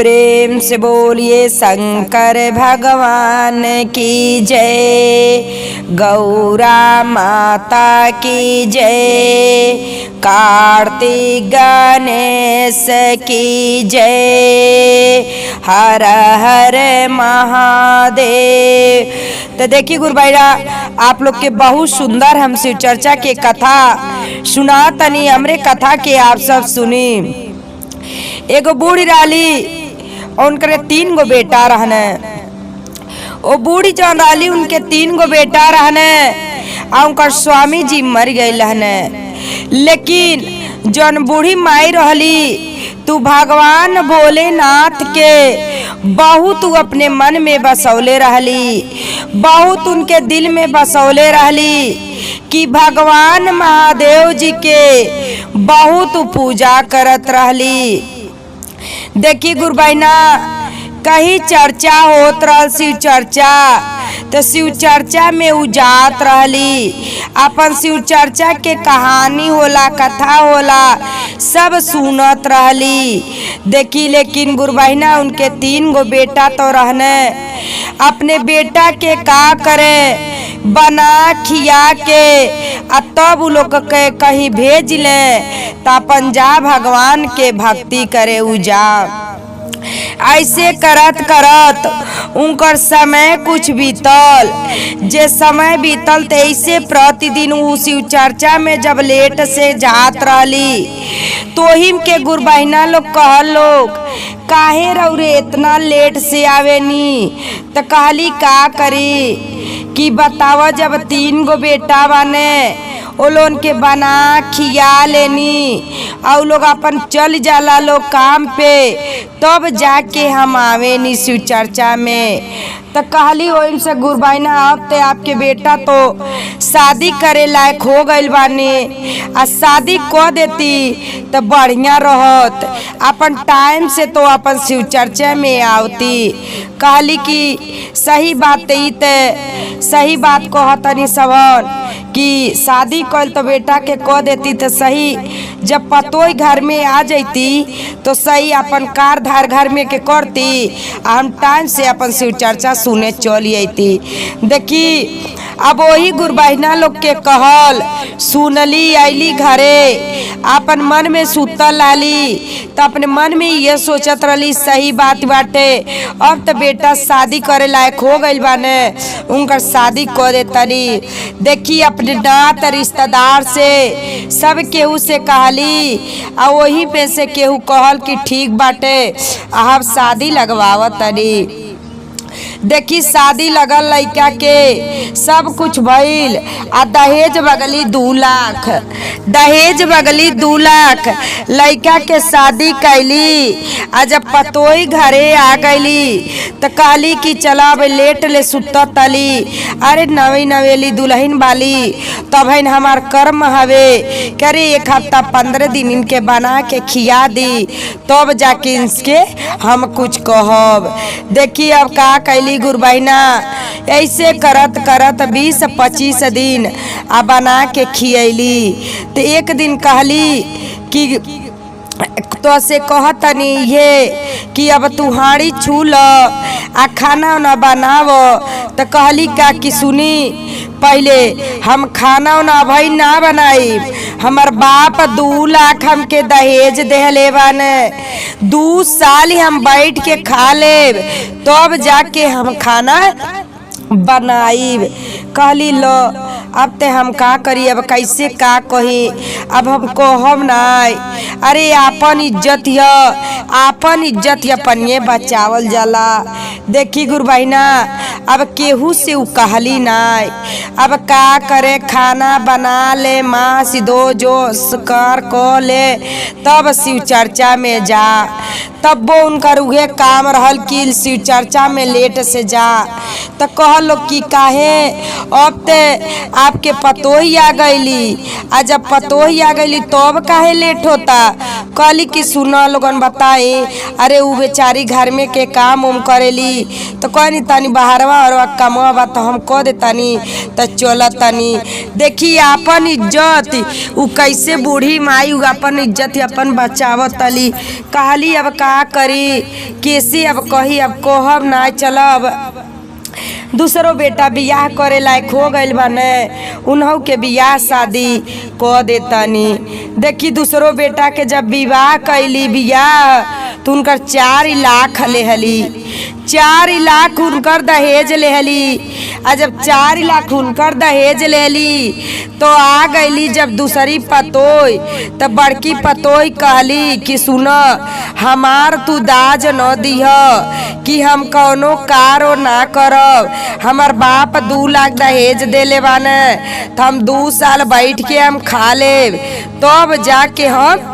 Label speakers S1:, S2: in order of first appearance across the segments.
S1: प्रेम से बोलिए शंकर भगवान की जय, गौरा माता की जय, कार्तिक गणेश की जय, हर हर महादेव। तो देखिए गुरु भाईरा, आप लोग के बहुत सुंदर हम शिव चर्चा के कथा सुना तनी। हमरे कथा के आप सब सुनी। एगो बूढ़ी रहली और उनके 3 गो बेटा रहने। वो बूढ़ी जौन रहली उनके 3 गो बेटा रहने और उनकर स्वामी जी मर गए रहने। लेकिन जौन बूढ़ी माई रहली तू भगवान भोलेनाथ के बहुत अपने मन में बसौले रहली, बहुत उनके दिल में बसौले रहली कि भगवान महादेव जी के बहुत पूजा करत रहली। देखी गुरु बहना, कहीं चर्चा होत रहल शिव चर्चा, तो शिव चर्चा में उजात रहली। अपन शिव चर्चा के कहानी होला, कथा होला, सब सुनत रहली। देखी लेकिन गुरु बहना, उनके 3 गो बेटा तो रहने। अपने बेटा के का करे, बना खिया के तब उ लोग के कहीं भेज ले तो अपन जा भगवान के भक्ति करे उजा। ऐसे करत करत उनकर समय कुछ बीतल। जे समय बीतल तो ऐसे प्रतिदिन उ शिव चर्चा में जब लेट से जात रहली तो हिम के गुरु बहिना लोग कहल लोग, काहे रौरे इतना लेट से आवेनी? तो कहली का करी कि बतावा, जब 3 गो बेटा बने वो लोग के बना खिया लेनी और लोग अपन चल जाला लोग काम पे, तब जाके हम आवे नी शिव चर्चा में। तो कहली वही से गुरु बहिना, अब ते आपके बेटा तो शादी करे लायक हो गइल बानी, आ शादी कर देती तो बढ़िया रहत, अपन टाइम से तो अपन शिव चर्चा में आवती। कहली कि सही बात ही ते सही बात कहतनी सबन कि शादी कल तो बेटा के कह देती तो सही, जब पतोई घर में आ जाती तो सही अपन कार धार घर में के करती, हम टाइम से अपन शिव चर्चा सुने चली आती। देखी अब वही गुरु बहिना लोग के कहल सुनली, आईली घरे, अपन मन में सुतल आली तो अपने मन में ये सोचत रही सही बात बाटे, अब तो बेटा शादी करे लायक हो गइल बाने, उनकर शादी कर देतनी। देखी अपने नात रिश्तेदार से सब केहू से कहली आ वही पे से केहू कहल कि ठीक बाटे, आप शादी लगवावतनी। देखी शादी लगल, लड़का के सब कुछ भइल आ दहेज बगली 2 लाख, दहेज बगली 2 लाख। लड़का के शादी कैली आ जब पतोई घरे आ गईली तो कहली कि चला अब लेट ले सुतत तली, अरे नवी नवेली दुल्हन वाली तब हमार कर्म हवे, करे 1 हफ्ता 15 दिन इनके बना के खिया दी तब जाके इनके हम कुछ कहब। देखी अब का कैली गुरु बहिना, ऐसे करत करत 20-25 दिन आ बना के खियली। तो एक दिन कहली कि तो से कहतनी ये कि अब तू हाड़ी छू ल आ खाना न बनाव। तो कहली का कि सुनी, पहले हम खाना न भाई ना बनाई, हमार बाप 2 लाख हमके दहेज देहले बाने, 2 साल हम बैठ के खा लेब तब जाके हम खाना बनाई। कहली लो अब ते हम का करी, अब कैसे का कही, अब हम कहब नाई, अरे आपन इज्जत है, आपन इज्जत अपने बचावल जाला। देखी गुरु बहिना, अब केहू से उ कहली नाई, अब का करे, खाना बना ले, माँ सिधो जो कर को ले तब शिव चर्चा में जा। तब वो उनका उहे काम रहल कि शिव चर्चा में लेट से जा। तो कहलो कि काहे, अब ते आपके पतोही आ गईली, आ जब पतोही आ गईली तब काहे लेट होता? कहली कि सुनो लोगन बताई, अरे उ बेचारी घर में के काम उम करेली, तो कहनी तनी बाहरवा और कमवा बा तो हम कह देतानी तो चलतनी। देखी आपन इज्जत उ कैसे बूढ़ी माई उ अपन इज्जत अपन बचावतली। कहली अब का का करी, कैसे अब कही, अब कहब ना चलब। दूसरो बेटा बियाह करे लायक हो गइल बाने, उन्हों के बियाह शादी क देतानी। देखी दूसरो बेटा के जब विवाह कैली बियाह तो उनकर 4 लाख लेहली, 4 लाख उनकर दहेज लेहली। आ जब 4 लाख उनकर दहेज लेली तो आ गईली जब दूसरी पतोई, तब बड़की पतोई कहली कि सुन हमार तू दाज न दीह कि हम कौनो कारो ना करब। हमार बाप 2 लाख दहेज देले बाने, तो हम 2 साल बैठ के हम खा लेब, तब जाके हम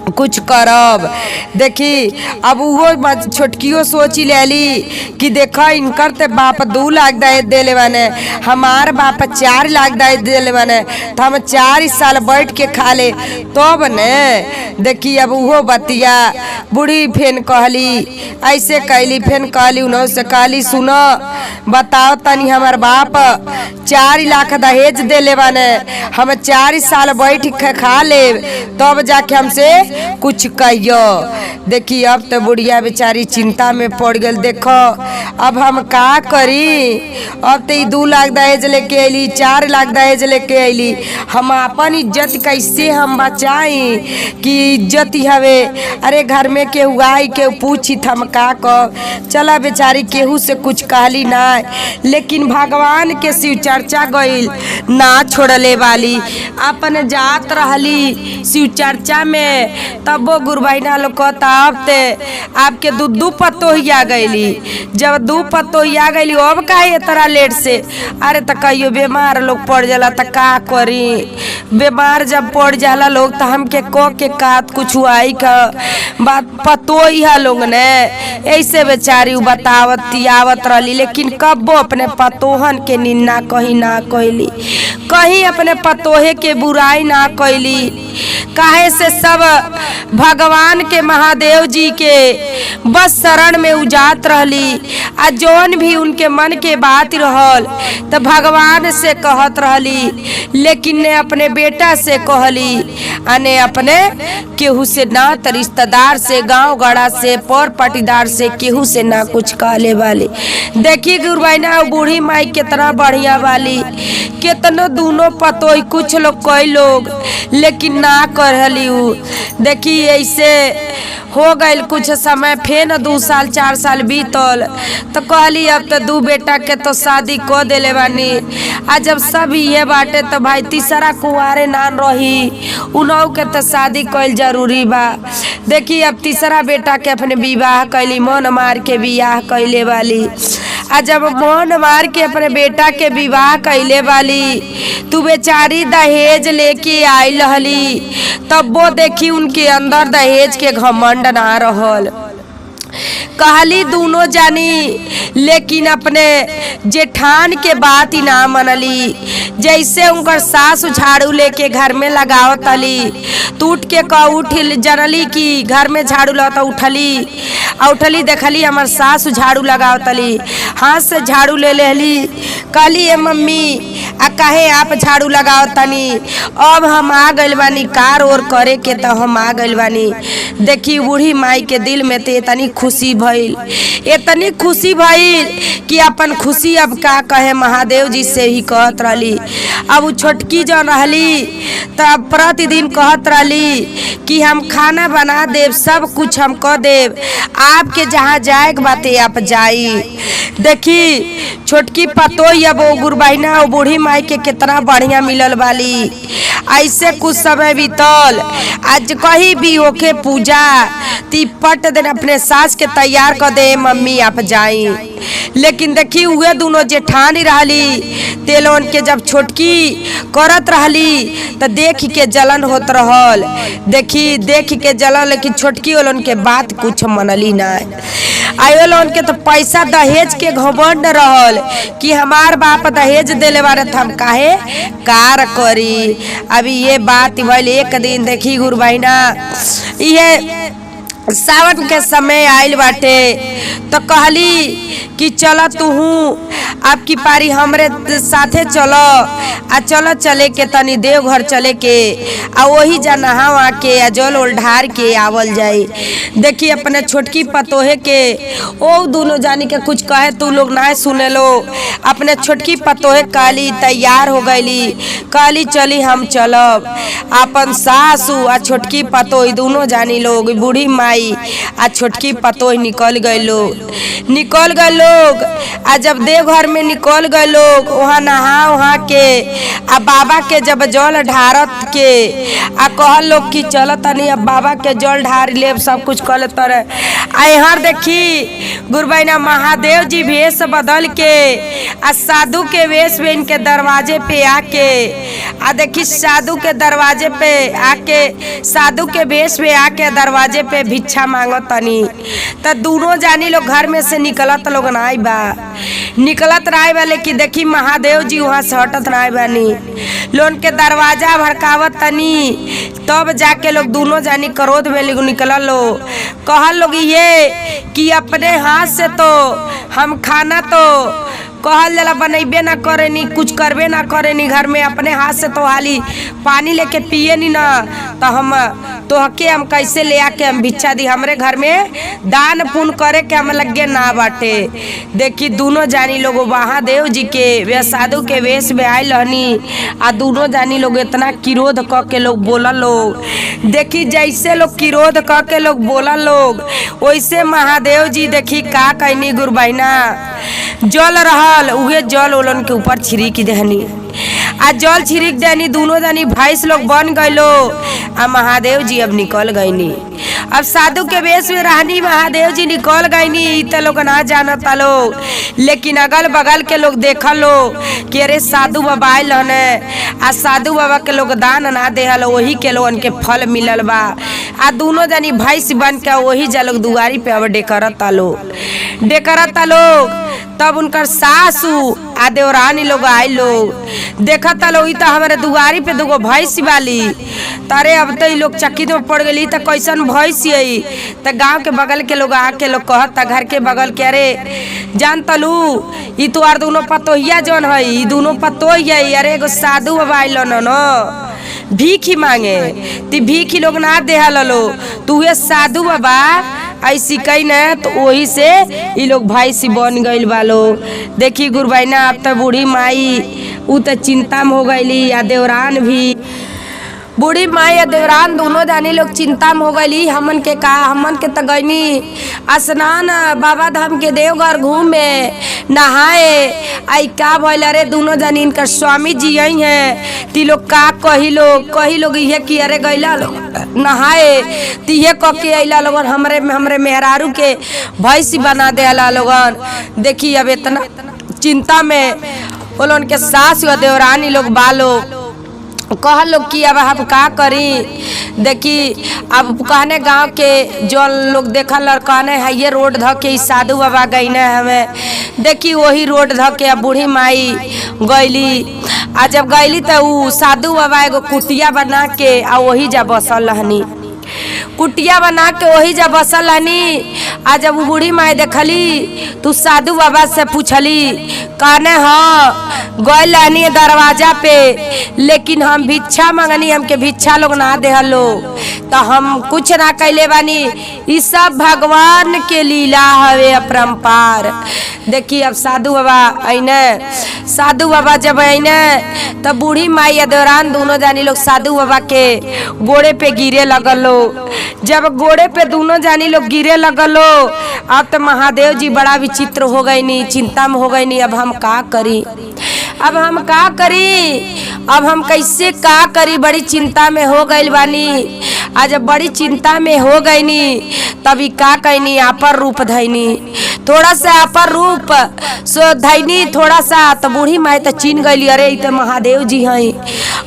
S1: कुछ करब। देखी अब वो छोटकियो सोची लेली कि देखा इनकर ते बाप 2 लाख दहेज देले बाने, हमार बाप 4 लाख दहेज देले बाने, तो हम 4 साल बैठ के खा ले तब ने। देखी अब वो बतिया बूढ़ी फेन कहली, ऐसे कहली, फेन कहली उन्हों से कहली सुनो बताओ तनी हमार बाप 4 लाख दहेज देले बाने, हम 4 साल बैठ के खा ले तब जाके हमसे कुछ कहियो। देखी अब तो बुढ़िया बेचारी चिंता में पड़ गई। देखो अब हम का करी, अब तो 2 लाख दहेज लेके अली, 4 लाख दहेज लेके अली, हम अपन इज्जत कैसे हम बचाई कि इज्जत हवे। अरे घर में केहू आई केहू पूछी हम का कब, चला बेचारी केहू से कुछ कहली ना, लेकिन भगवान के शिव चर्चा गईल ना छोड़ले वाली, अपन जात रहली शिव चर्चा में। तब वो गुरबैना लोग कहता अब ते आपके 2 पतोहिया गईली, जब 2 पतोहिया गईली अब काहे इतना लेट से। अरे तो कहियो बीमार लोग पड़ जाला तो का करी, बीमार जब पड़ जाला लोग तो हमके को के कात कुछ आई का बात पतोहिया लोग ने ऐसे बेचारी बतावत आवत रहली, लेकिन कब वो अपने पतोहन के निन्ना कहीं ना कहली, कहीं अपने पतोहे के बुराई ना कहली। काहे से सब भगवान के महादेव जी के बस शरण में उजात रहली, आ जौन भी उनके मन के बात रहल तो भगवान से कहत रहली, लेकिन ने अपने बेटा से कहली, अने अपने केहू से ना, तो रिश्तेदार से, गांव गड़ा से, पर पटीदार से केहू से ना कुछ कहले वाली। देखी गुरबैना बूढ़ी माई कितना बढ़िया वाली, कितनो दोनों पतोई कुछ लोग कई लोग लेकिन ना करली। देखी ऐसे हो गई कुछ समय, फिर 2 साल 4 साल बीतल तो कहली अब तो 2 बेटा के तो शादी को देले बानी। आ जब सब ये बाटे तो भाई तीसरा कुंवारे ना रही, उन्हों के तो शादी कईल जरूरी बा। देखी अब तीसरा बेटा के अपने विवाह कैली, मन मार के विवाह कैले वाली। आ जब मन मार के अपने बेटा के विवाह कैले वाली तू बेचारी दहेज लेके आई रहली, तब वो देखी उनके अंदर दहेज के घमंड ना रहल। कहली दोनों जानी, लेकिन अपने जेठान के बात ही ना मनली। जैसे उनकर सास झाड़ू लेके घर में लगावत तली, तो उठ के उठ जनली कि घर में झाड़ू लगा, उठली और उठली देखली हमार सास झाड़ू लगावत तली, हाथ से झाड़ू ले लेली। कहली ए मम्मी आ काहे आप झाड़ू लगावत तनी, अब हम आ गइल बानी कार और करे के, तो हम आ गइल बानी। देखी बूढ़ी माई के दिल में तो इतनी खुशी भइल, इतनी खुशी भइल कि अपन खुशी अब का कहे महादेव जी से ही कहत रहली। अब वो छोटकी जो रहली तब प्रतिदिन कहत रहली कि हम खाना बना देव, सब कुछ हम कर देव, आपके जहाँ जाए बाते आप जाई। देखी छोटकी पतोई अब वो गुरबैना और बूढ़ी माई के कितना बढ़िया मिलल वाली। ऐसे कुछ समय बीतल, आज कहीं भी होके पूजा तिपट दिन अपने सास के तैयार कर दे मम्मी आप जाई। लेकिन देखी हुए दोनों जेठानी रहली, तेलोन के जब छोटकी करत रहली तो देख के जलन होत रहल। देखी देख के जलन, लेकिन छोटकी वालों के बात कुछ मनली ना। आयो लोन के तो पैसा दहेज के घमंड रहल कि हमार बाप दहेज देले बारे, हम काहे कार करी। अभी ये बात भइल एक दिन। देखी गुरबैना ये सावन के समय आइल बाटे तो कहली कि चल तू आपकी पारी हमरे साथे चलो आ चलो चले के तनी देवघर चले के आ वही जा नहा वहा के आ जल उल ढार के आवल जाए। देखी अपने छोटकी पतोहे के ओ दोनों जानी के कुछ कहे तू लोग ना सुने लो। अपने छोटकी पतोहे काली तैयार हो गईली, काली चली हम चलब। अपन सासू आ छोटकी पतोही दोनों जानी लोग, बूढ़ी माई आ छोटकी पतोही निकल गए लोग। आ जब देवघर में निकल गए लोग, वहाँ नहा वहाँ के आ बाबा के जब जल ढारत के आ कह लोग कि चल तनी अब बाबा के जल ढार ले, सब कुछ कर तर। आ यहाँ देखी गुरबैना महादेव जी वेश बदल के आ साधु के वेश में इनके दरवाजे पे आके आ देखी साधु के दरवाजे पे आके साधु के वेश में आके दरवाजे पे भिक्षा मांगो तनी। तो दोनों जानी लोग घर में से निकलत लोग नाई बा, निकलत राय बा, लेकिन देखी महादेव जी वहाँ से हटत राय बानी। लोन के दरवाजा भड़कावत तनी, तब जाके लोग दोनों जानी क्रोध में निकल लो। कह लोग ये कि अपने हाथ से तो हम खाना तो कहल जला बनैबे ना करे नी, कुछ करबे ना करे नी, घर में अपने हाथ से तो हाली पानी लेके पिए नी ना, तो हम तोहके हम कैसे ले आके हम भिक्षा दी, हमरे घर में दान पुण्य करे के हम लगे ना बाटे। देखी दोनों जानी लोग महादेव जी के वे साधु के वेश में आयल रहनी आ दोनों जानी लोग इतना किरोध क के लोग बोला लोग। देखी जैसे लोग किरोध क के लोग बोला लोग, वैसे महादेव जी देखी का कहनी गुरबैना जल रहल उहे जल ओलन के ऊपर छिड़क देहनी आ जल छिड़क देनी। दोनों जानी भैंस लोग बन गईलो आ महादेव जी अब निकल गईनी। अब साधु के वेश में रहनी महादेव जी निकल गईनी, तो लोग ना जानता लोग, लेकिन अगल बगल के लोग देखल लो कि अरे साधु बाबा आयल आ साधु बाबा के लोग दान ना देहल, वही के लोगन के फल मिलल बा। आ दोनों जानी भैंस बन के वही जा लोग दुआरी पे अब डेकरता लोग। तब उनकर सासू आ देवरानी लोग आई लोग देखता लोग, तो हमारे दुआरी पे दुगो भैंस वाली। तारे अब तो लोग चकित में पड़ गई, तो कैसन भैंस आई। तो गांव के बगल के लोग आके लोग कहता, घर के बगल के, अरे जान तलू ई तो आर दोनों पतोहिया जौन है, ई दोनों पतोहिया, अरे एगो साधु बाबा आइलो न भीख ही मांगे, ती भीख ही लोग ना दे लो, तू ये साधु बाबा ऐसी कही न, तो वही से ये लोग भैंस बन गईल बालो। देखी गुरबैना अब तो बूढ़ी माई उ तो चिंता में हो गईली, या देवरान भी, बूढ़ी माई या देवरान दोनों जानी लोग चिंता में हो गईली। हमन के तो गईनी स्नान बाबा धाम के देवघर घूमे नहाए, आई का भइल, अरे दोनों जानी इनका स्वामी जी आई हैं, ती लोग का कही लोग ये कि अरे गईला नहाए तिहे क के अइला लोगन हमरे मेहरारू के भैंसी बना देला लोगन। देखी अब इतना चिंता में बोलन के सास व देवरानी लोग बालो कह लोग कि अब हम का करी। देखी अब कहने गांव के जो लोग देखल और कहने है ये रोड ध के साधु बाबा गई न हमें। देखी वही रोड ध के अब बूढ़ी माई गईली, आ जब गईली तो उ साधु बाबा एगो कुटिया बना के आ वही जा बसल रहनी, कुटिया बना के वही जा बसल रहनी। आ जब बूढ़ी माई देखली तू साधु बाबा से पूछली, कहने हाँ गई रहनी दरवाजा पे, लेकिन हम भिक्षा मांगनी, हमके भिक्षा लोग ना देहलो, तो हम कुछ ना कैले बानी, ई सब भगवान के लीला हवे अपरंपार। देखी अब साधु बाबा अइने, साधु बाबा जब अइने तब बूढ़ी माई या दौरान दोनों जानी लोग साधु बाबा के गोड़े पे गिरे लगलो। जब गोड़े पे दोनों जानी लोग गिरे लगलो, अब तो महादेव जी बड़ा विचित्र हो गई नी, चिंता में हो गई नी, अब हम का करी, अब हम का करी, अब हम कैसे का करी, बड़ी चिंता में हो गई बानी। आज बड़ी चिंता में हो गई नी, तभी का कहनी अपर रूप धैनी, थोड़ा सा अपर रूप सो धैनी थोड़ा सा, तो बूढ़ी माई तो चीन गई, अरे तो महादेव जी हैं।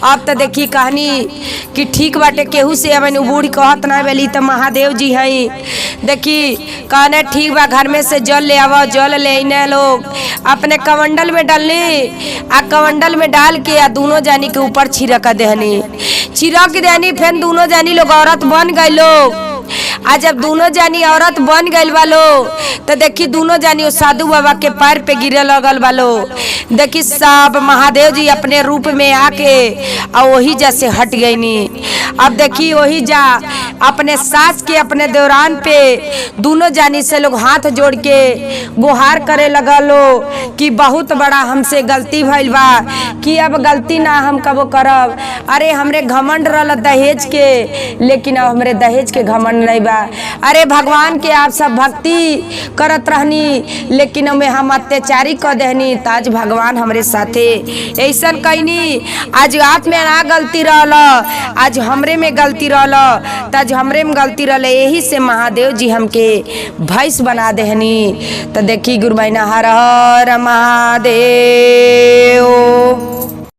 S1: अब तो देखी कहानी कि ठीक बाटे, केहू से अब बूढ़ी कहत ना बेली तो महादेव जी हैं। देखी कहने ठीक बा, घर में से जल ले आवो, जल ले इने लोग अपने कमंडल में डालनी, आ कमंडल में डाल के आ दोनों जानी के ऊपर छिड़क देहनी, छिड़क देहनी। फिर दोनों जानी लोग औरत बन गई लोग, आज जब दोनों जानी औरत बन गइल वालो तो देखी दोनों जानी साधु बाबा के पैर पे गिरे लगल वालो। देखी सब महादेव जी अपने रूप में आके और वही जैसे हट गईनी। अब देखी वही जा अपने सास के अपने दौरान पे दोनों जानी से लोग हाथ जोड़ के गुहार करे लगलो कि बहुत बड़ा हमसे गलती भइल बा कि अब गलती ना हम कबो करब। अरे हमरे घमंड रहल दहेज के, लेकिन अब हमरे दहेज के घमंड नहीं बा। अरे भगवान के आप सब भक्ति करत रहनी, लेकिन हमें हम अत्याचारी कर देहनी। ताज भगवान हमरे साथे ऐसा कहनी। आज आप में ना गलती रहल, आज हमरे में गलती रहल, ताज हमरे में गलती रहल। यही से महादेव जी हमके भैंस बना देहनी। तो देखी गुरु बहना हर हर महादेव।